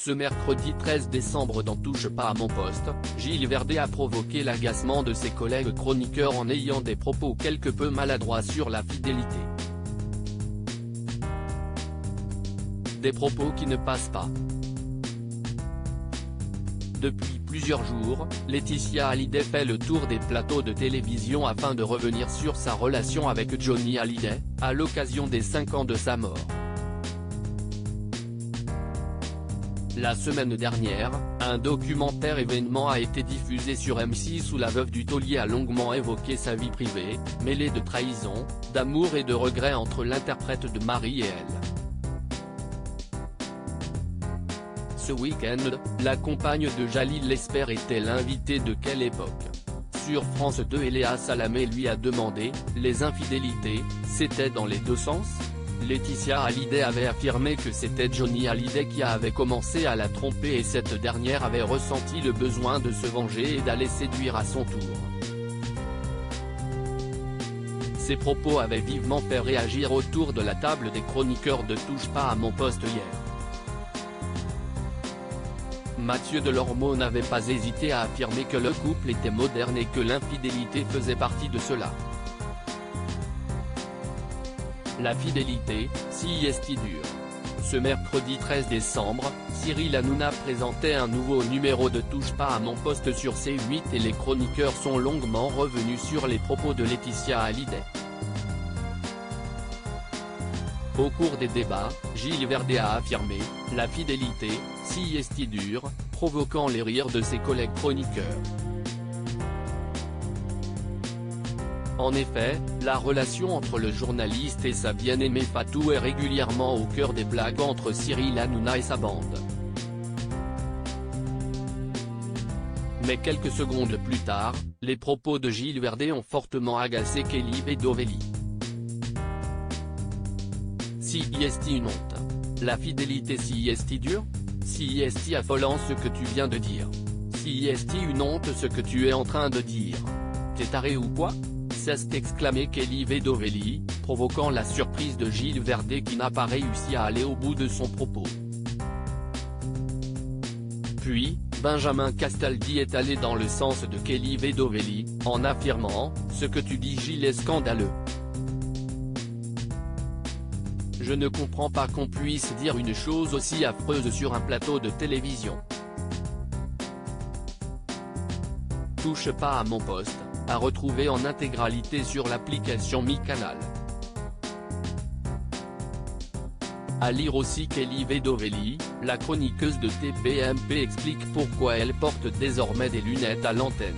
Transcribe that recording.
Ce mercredi 13 décembre dans Touche pas à mon poste, Gilles Verdet a provoqué l'agacement de ses collègues chroniqueurs en ayant des propos quelque peu maladroits sur la fidélité. Des propos qui ne passent pas. Depuis plusieurs jours, Laetitia Hallyday fait le tour des plateaux de télévision afin de revenir sur sa relation avec Johnny Hallyday, à l'occasion des 5 ans de sa mort. La semaine dernière, un documentaire événement a été diffusé sur M6 où la veuve du taulier a longuement évoqué sa vie privée, mêlée de trahison, d'amour et de regrets entre l'interprète de Marie et elle. Ce week-end, la compagne de Jalil Lesper était l'invitée de Quelle époque. Sur France 2 Eléa Salamé lui a demandé, les infidélités, c'était dans les deux sens ? Laetitia Hallyday avait affirmé que c'était Johnny Hallyday qui avait commencé à la tromper et cette dernière avait ressenti le besoin de se venger et d'aller séduire à son tour. Ces propos avaient vivement fait réagir autour de la table des chroniqueurs de Touche pas à mon poste hier. Mathieu Delormeau n'avait pas hésité à affirmer que le couple était moderne et que l'infidélité faisait partie de cela. La fidélité, si est dur. Ce mercredi 13 décembre, Cyril Hanouna présentait un nouveau numéro de Touche pas à mon poste sur C8 et les chroniqueurs sont longuement revenus sur les propos de Laetitia Hallyday. Au cours des débats, Gilles Verdet a affirmé « La fidélité, si est dur », provoquant les rires de ses collègues chroniqueurs. En effet, la relation entre le journaliste et sa bien-aimée Fatou est régulièrement au cœur des blagues entre Cyril Hanouna et sa bande. Mais quelques secondes plus tard, les propos de Gilles Verdet ont fortement agacé Kelly Bedovelli. Si est une honte. La fidélité si est dur ? Si est affolant ce que tu viens de dire. Si est une honte ce que tu es en train de dire. T'es taré ou quoi ? S'est exclamé Kelly Bedovelli, provoquant la surprise de Gilles Verdet qui n'a pas réussi à aller au bout de son propos. Puis, Benjamin Castaldi est allé dans le sens de Kelly Bedovelli, en affirmant « Ce que tu dis Gilles est scandaleux. Je ne comprends pas qu'on puisse dire une chose aussi affreuse sur un plateau de télévision. » Touche pas à mon poste, à retrouver en intégralité sur l'application MyCanal. À lire aussi Kelly Bedovelli, la chroniqueuse de TPMP explique pourquoi elle porte désormais des lunettes à l'antenne.